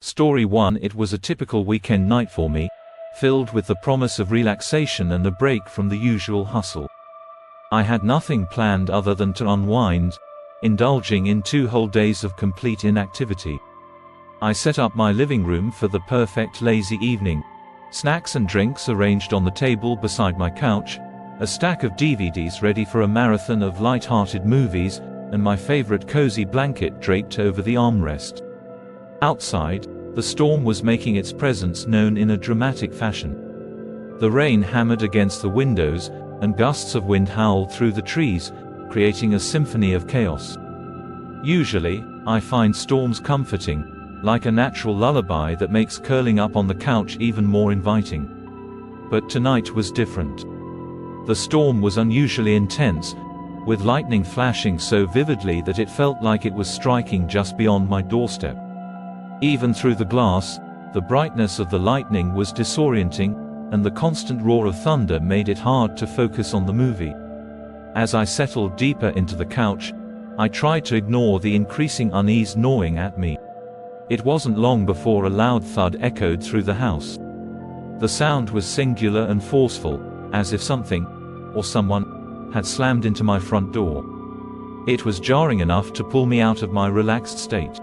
Story 1. It was a typical weekend night for me, filled with the promise of relaxation and a break from the usual hustle. I had nothing planned other than to unwind, indulging in 2 whole days of complete inactivity. I set up my living room for the perfect lazy evening. Snacks and drinks arranged on the table beside my couch, a stack of DVDs ready for a marathon of light-hearted movies, and my favorite cozy blanket draped over the armrest. Outside, the storm was making its presence known in a dramatic fashion. The rain hammered against the windows, and gusts of wind howled through the trees, creating a symphony of chaos. Usually, I find storms comforting, like a natural lullaby that makes curling up on the couch even more inviting. But tonight was different. The storm was unusually intense, with lightning flashing so vividly that it felt like it was striking just beyond my doorstep. Even through the glass, the brightness of the lightning was disorienting, and the constant roar of thunder made it hard to focus on the movie. As I settled deeper into the couch, I tried to ignore the increasing unease gnawing at me. It wasn't long before a loud thud echoed through the house. The sound was singular and forceful, as if something, or someone, had slammed into my front door. It was jarring enough to pull me out of my relaxed state.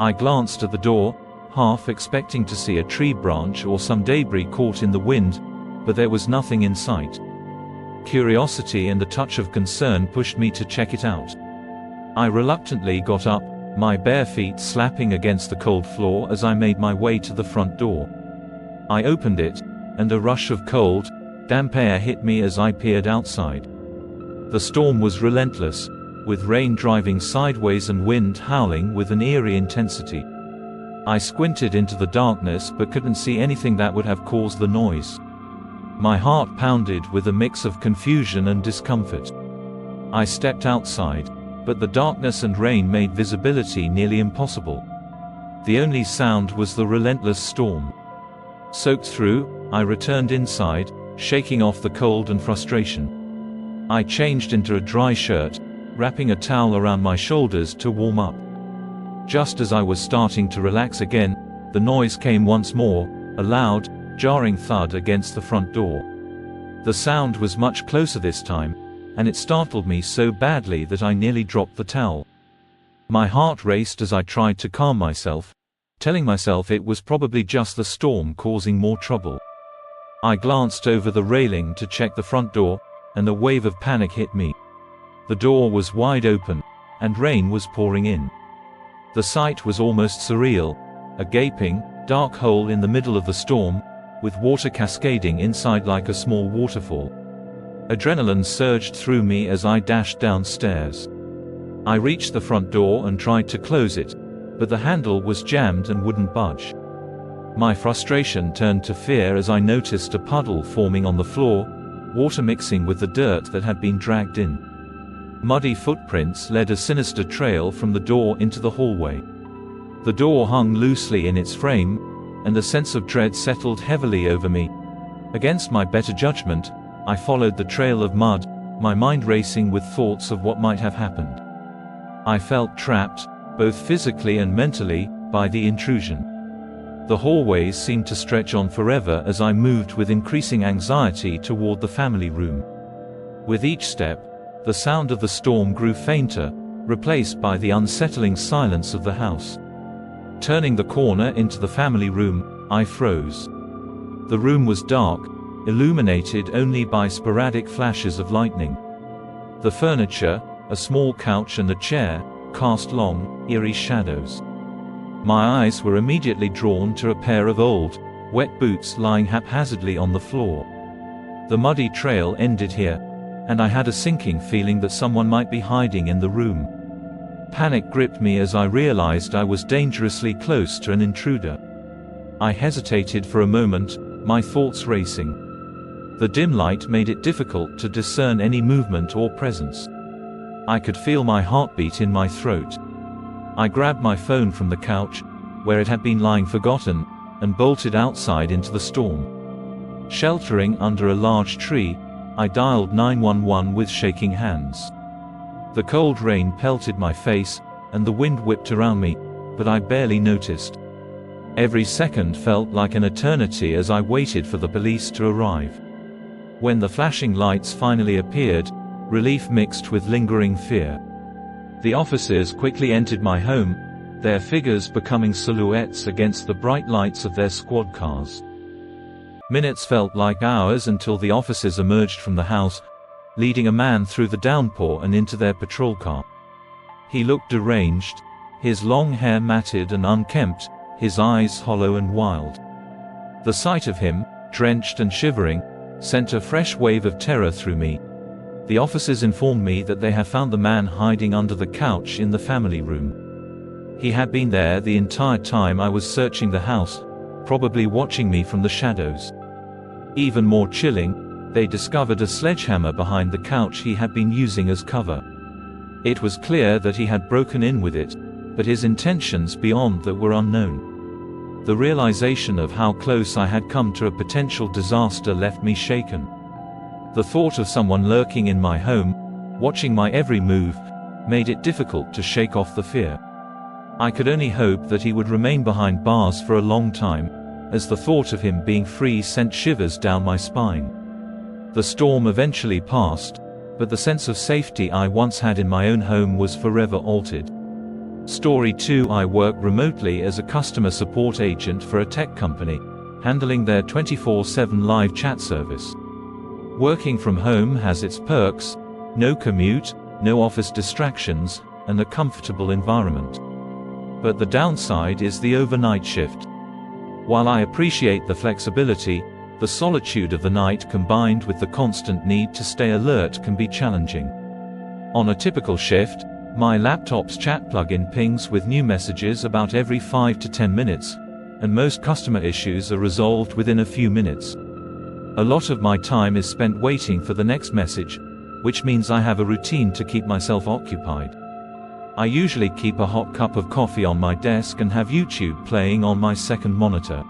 I glanced at the door, half expecting to see a tree branch or some debris caught in the wind, but there was nothing in sight. Curiosity and a touch of concern pushed me to check it out. I reluctantly got up, my bare feet slapping against the cold floor as I made my way to the front door. I opened it, and a rush of cold, damp air hit me as I peered outside. The storm was relentless, with rain driving sideways and wind howling with an eerie intensity. I squinted into the darkness but couldn't see anything that would have caused the noise. My heart pounded with a mix of confusion and discomfort. I stepped outside, but the darkness and rain made visibility nearly impossible. The only sound was the relentless storm. Soaked through, I returned inside, shaking off the cold and frustration. I changed into a dry shirt, wrapping a towel around my shoulders to warm up. Just as I was starting to relax again, the noise came once more, a loud, jarring thud against the front door. The sound was much closer this time, and it startled me so badly that I nearly dropped the towel. My heart raced as I tried to calm myself, telling myself it was probably just the storm causing more trouble. I glanced over the railing to check the front door, and a wave of panic hit me. The door was wide open, and rain was pouring in. The sight was almost surreal, a gaping, dark hole in the middle of the storm, with water cascading inside like a small waterfall. Adrenaline surged through me as I dashed downstairs. I reached the front door and tried to close it, but the handle was jammed and wouldn't budge. My frustration turned to fear as I noticed a puddle forming on the floor, water mixing with the dirt that had been dragged in. Muddy footprints led a sinister trail from the door into the hallway. The door hung loosely in its frame, and a sense of dread settled heavily over me. Against my better judgment, I followed the trail of mud, my mind racing with thoughts of what might have happened. I felt trapped, both physically and mentally, by the intrusion. The hallways seemed to stretch on forever as I moved with increasing anxiety toward the family room. With each step, the sound of the storm grew fainter, replaced by the unsettling silence of the house. Turning the corner into the family room, I froze. The room was dark, illuminated only by sporadic flashes of lightning. The furniture, a small couch and a chair, cast long, eerie shadows. My eyes were immediately drawn to a pair of old, wet boots lying haphazardly on the floor. The muddy trail ended here, and I had a sinking feeling that someone might be hiding in the room. Panic gripped me as I realized I was dangerously close to an intruder. I hesitated for a moment, my thoughts racing. The dim light made it difficult to discern any movement or presence. I could feel my heartbeat in my throat. I grabbed my phone from the couch, where it had been lying forgotten, and bolted outside into the storm. Sheltering under a large tree, I dialed 911 with shaking hands. The cold rain pelted my face, and the wind whipped around me, but I barely noticed. Every second felt like an eternity as I waited for the police to arrive. When the flashing lights finally appeared, relief mixed with lingering fear. The officers quickly entered my home, their figures becoming silhouettes against the bright lights of their squad cars. Minutes felt like hours until the officers emerged from the house, leading a man through the downpour and into their patrol car. He looked deranged, his long hair matted and unkempt, his eyes hollow and wild. The sight of him, drenched and shivering, sent a fresh wave of terror through me. The officers informed me that they had found the man hiding under the couch in the family room. He had been there the entire time I was searching the house, probably watching me from the shadows. Even more chilling, they discovered a sledgehammer behind the couch he had been using as cover. It was clear that he had broken in with it, but his intentions beyond that were unknown. The realization of how close I had come to a potential disaster left me shaken. The thought of someone lurking in my home, watching my every move, made it difficult to shake off the fear. I could only hope that he would remain behind bars for a long time, as the thought of him being free sent shivers down my spine. The storm eventually passed, but the sense of safety I once had in my own home was forever altered. Story 2. I work remotely as a customer support agent for a tech company, handling their 24/7 live chat service. Working from home has its perks: no commute, no office distractions, and a comfortable environment. But the downside is the overnight shift. While I appreciate the flexibility, the solitude of the night combined with the constant need to stay alert can be challenging. On a typical shift, my laptop's chat plugin pings with new messages about every 5 to 10 minutes, and most customer issues are resolved within a few minutes. A lot of my time is spent waiting for the next message, which means I have a routine to keep myself occupied. I usually keep a hot cup of coffee on my desk and have YouTube playing on my second monitor.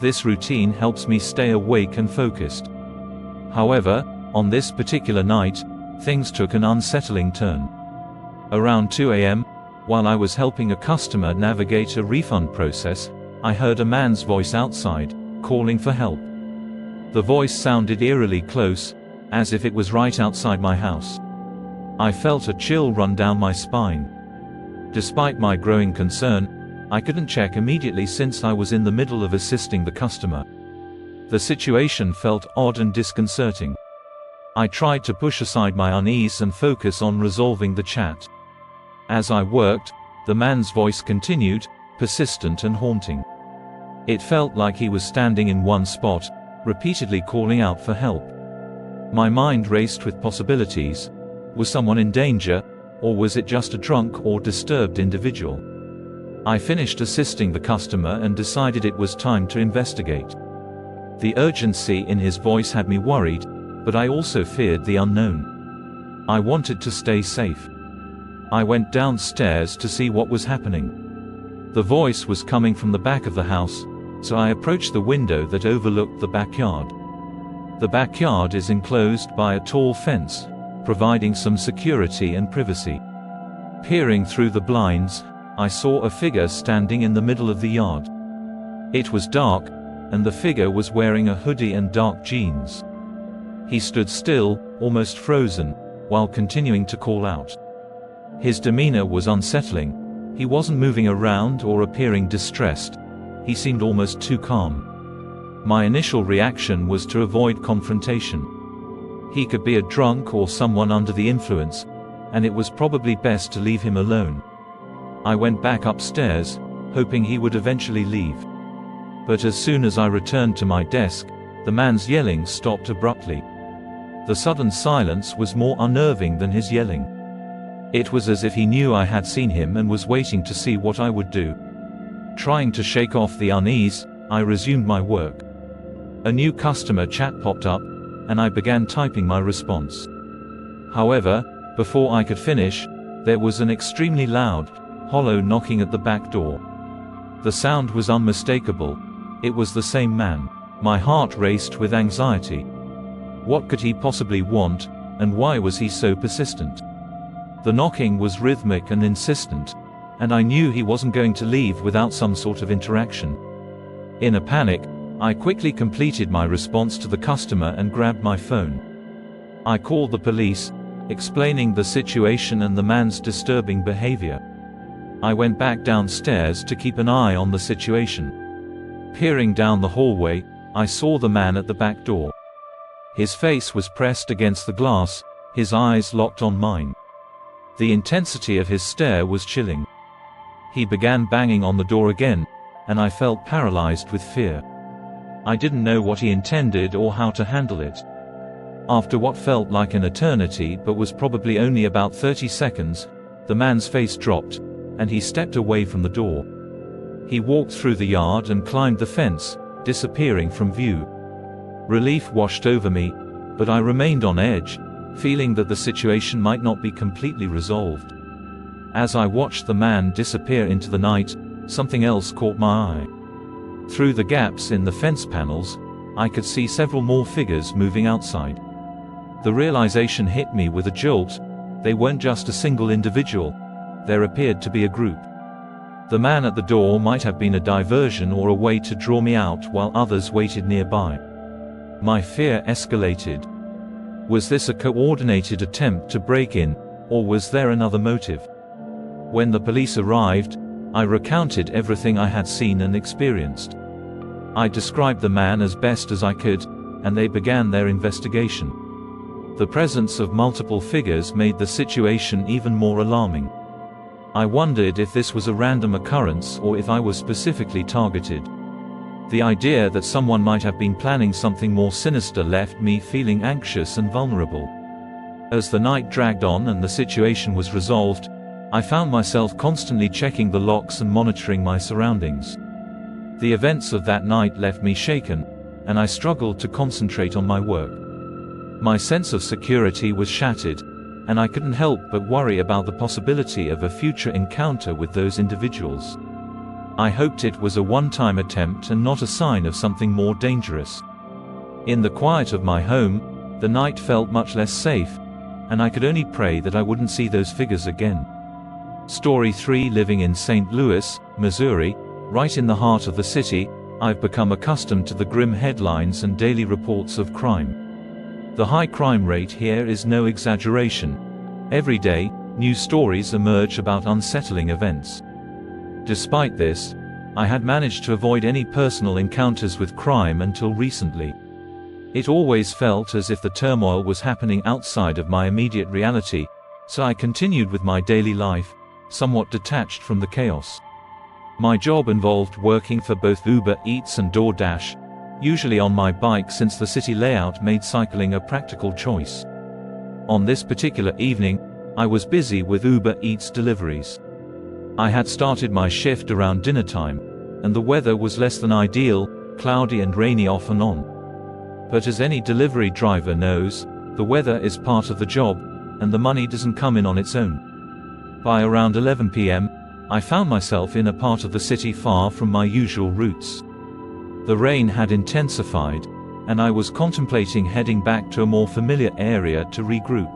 This routine helps me stay awake and focused. However, on this particular night, things took an unsettling turn. Around 2 a.m., while I was helping a customer navigate a refund process, I heard a man's voice outside, calling for help. The voice sounded eerily close, as if it was right outside my house. I felt a chill run down my spine. Despite my growing concern, I couldn't check immediately since I was in the middle of assisting the customer. The situation felt odd and disconcerting. I tried to push aside my unease and focus on resolving the chat. As I worked, the man's voice continued, persistent and haunting. It felt like he was standing in one spot, repeatedly calling out for help. My mind raced with possibilities. Was someone in danger, or was it just a drunk or disturbed individual? I finished assisting the customer and decided it was time to investigate. The urgency in his voice had me worried, but I also feared the unknown. I wanted to stay safe. I went downstairs to see what was happening. The voice was coming from the back of the house, so I approached the window that overlooked the backyard. The backyard is enclosed by a tall fence, providing some security and privacy. Peering through the blinds, I saw a figure standing in the middle of the yard. It was dark, and the figure was wearing a hoodie and dark jeans. He stood still, almost frozen, while continuing to call out. His demeanor was unsettling. He wasn't moving around or appearing distressed. He seemed almost too calm. My initial reaction was to avoid confrontation. He could be a drunk or someone under the influence, and it was probably best to leave him alone. I went back upstairs, hoping he would eventually leave. But as soon as I returned to my desk, the man's yelling stopped abruptly. The sudden silence was more unnerving than his yelling. It was as if he knew I had seen him and was waiting to see what I would do. Trying to shake off the unease, I resumed my work. A new customer chat popped up, and I began typing my response. However, before I could finish, there was an extremely loud, hollow knocking at the back door. The sound was unmistakable. It was the same man. My heart raced with anxiety. What could he possibly want, and why was he so persistent? The knocking was rhythmic and insistent, and I knew he wasn't going to leave without some sort of interaction. In a panic, I quickly completed my response to the customer and grabbed my phone. I called the police, explaining the situation and the man's disturbing behavior. I went back downstairs to keep an eye on the situation. Peering down the hallway, I saw the man at the back door. His face was pressed against the glass, his eyes locked on mine. The intensity of his stare was chilling. He began banging on the door again, and I felt paralyzed with fear. I didn't know what he intended or how to handle it. After what felt like an eternity but was probably only about 30 seconds, the man's face dropped, and he stepped away from the door. He walked through the yard and climbed the fence, disappearing from view. Relief washed over me, but I remained on edge, feeling that the situation might not be completely resolved. As I watched the man disappear into the night, something else caught my eye. Through the gaps in the fence panels, I could see several more figures moving outside. The realization hit me with a jolt. They weren't just a single individual, there appeared to be a group. The man at the door might have been a diversion or a way to draw me out while others waited nearby. My fear escalated. Was this a coordinated attempt to break in, or was there another motive? When the police arrived, I recounted everything I had seen and experienced. I described the man as best as I could, and they began their investigation. The presence of multiple figures made the situation even more alarming. I wondered if this was a random occurrence or if I was specifically targeted. The idea that someone might have been planning something more sinister left me feeling anxious and vulnerable. As the night dragged on and the situation was resolved, I found myself constantly checking the locks and monitoring my surroundings. The events of that night left me shaken, and I struggled to concentrate on my work. My sense of security was shattered, and I couldn't help but worry about the possibility of a future encounter with those individuals. I hoped it was a one-time attempt and not a sign of something more dangerous. In the quiet of my home, the night felt much less safe, and I could only pray that I wouldn't see those figures again. Story 3. Living in St. Louis, Missouri, right in the heart of the city, I've become accustomed to the grim headlines and daily reports of crime. The high crime rate here is no exaggeration. Every day, new stories emerge about unsettling events. Despite this, I had managed to avoid any personal encounters with crime until recently. It always felt as if the turmoil was happening outside of my immediate reality, so I continued with my daily life, somewhat detached from the chaos. My job involved working for both Uber Eats and DoorDash, usually on my bike since the city layout made cycling a practical choice. On this particular evening, I was busy with Uber Eats deliveries. I had started my shift around dinner time, and the weather was less than ideal, cloudy and rainy off and on. But as any delivery driver knows, the weather is part of the job, and the money doesn't come in on its own. By around 11 p.m., I found myself in a part of the city far from my usual routes. The rain had intensified, and I was contemplating heading back to a more familiar area to regroup.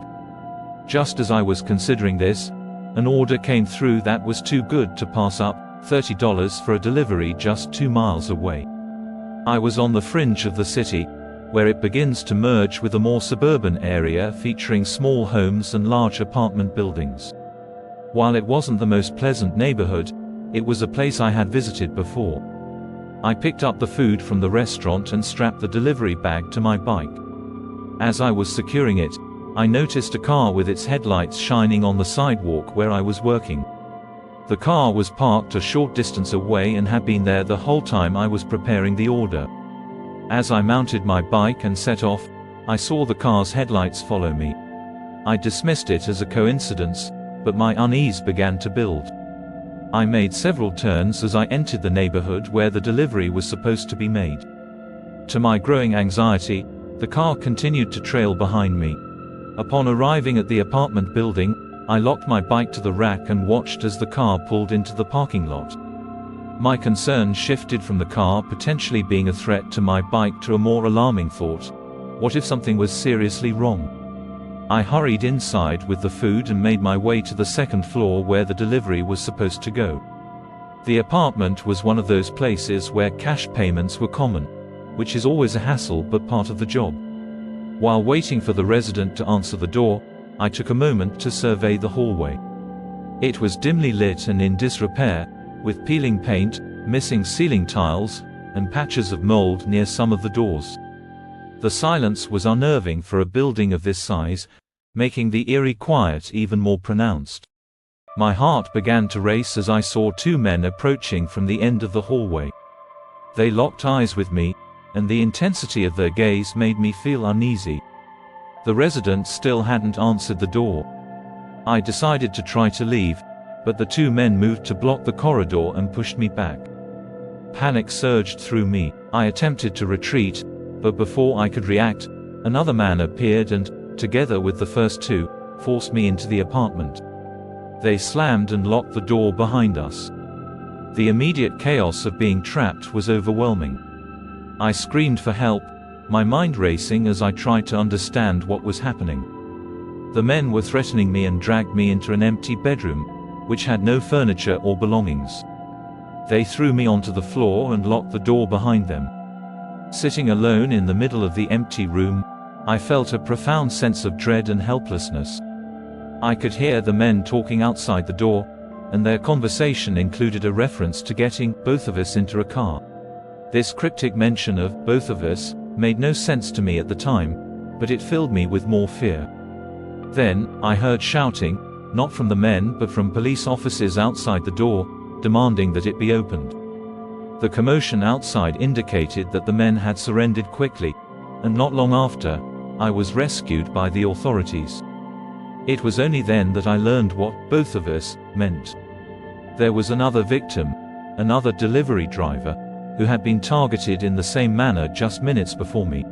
Just as I was considering this, an order came through that was too good to pass up, $30 for a delivery just 2 miles away. I was on the fringe of the city, where it begins to merge with a more suburban area featuring small homes and large apartment buildings. While it wasn't the most pleasant neighborhood, it was a place I had visited before. I picked up the food from the restaurant and strapped the delivery bag to my bike. As I was securing it, I noticed a car with its headlights shining on the sidewalk where I was working. The car was parked a short distance away and had been there the whole time I was preparing the order. As I mounted my bike and set off, I saw the car's headlights follow me. I dismissed it as a coincidence, but my unease began to build. I made several turns as I entered the neighborhood where the delivery was supposed to be made. To my growing anxiety, the car continued to trail behind me. Upon arriving at the apartment building, I locked my bike to the rack and watched as the car pulled into the parking lot. My concern shifted from the car potentially being a threat to my bike to a more alarming thought: what if something was seriously wrong? I hurried inside with the food and made my way to the second floor where the delivery was supposed to go. The apartment was one of those places where cash payments were common, which is always a hassle but part of the job. While waiting for the resident to answer the door, I took a moment to survey the hallway. It was dimly lit and in disrepair, with peeling paint, missing ceiling tiles, and patches of mold near some of the doors. The silence was unnerving for a building of this size, making the eerie quiet even more pronounced. My heart began to race as I saw two men approaching from the end of the hallway. They locked eyes with me, and the intensity of their gaze made me feel uneasy. The resident still hadn't answered the door. I decided to try to leave, but the two men moved to block the corridor and pushed me back. Panic surged through me. I attempted to retreat, but before I could react, another man appeared and, together with the first two, forced me into the apartment. They slammed and locked the door behind us. The immediate chaos of being trapped was overwhelming. I screamed for help, my mind racing as I tried to understand what was happening. The men were threatening me and dragged me into an empty bedroom, which had no furniture or belongings. They threw me onto the floor and locked the door behind them. Sitting alone in the middle of the empty room, I felt a profound sense of dread and helplessness. I could hear the men talking outside the door, and their conversation included a reference to getting both of us into a car. This cryptic mention of both of us made no sense to me at the time, but it filled me with more fear. Then, I heard shouting, not from the men but from police officers outside the door, demanding that it be opened. The commotion outside indicated that the men had surrendered quickly, and not long after, I was rescued by the authorities. It was only then that I learned what both of us meant. There was another victim, another delivery driver, who had been targeted in the same manner just minutes before me.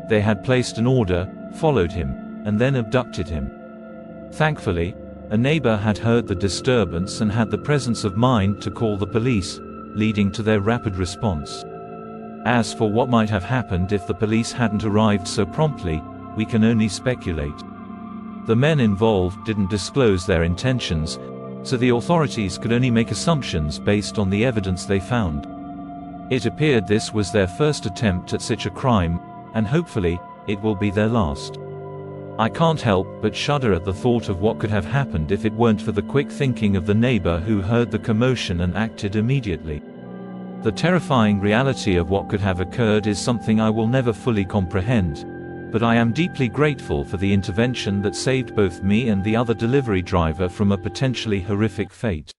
They had placed an order, followed him, and then abducted him. Thankfully, a neighbor had heard the disturbance and had the presence of mind to call the police, leading to their rapid response. As for what might have happened if the police hadn't arrived so promptly, we can only speculate. The men involved didn't disclose their intentions, so the authorities could only make assumptions based on the evidence they found. It appeared this was their first attempt at such a crime, and hopefully, it will be their last. I can't help but shudder at the thought of what could have happened if it weren't for the quick thinking of the neighbor who heard the commotion and acted immediately. The terrifying reality of what could have occurred is something I will never fully comprehend, but I am deeply grateful for the intervention that saved both me and the other delivery driver from a potentially horrific fate.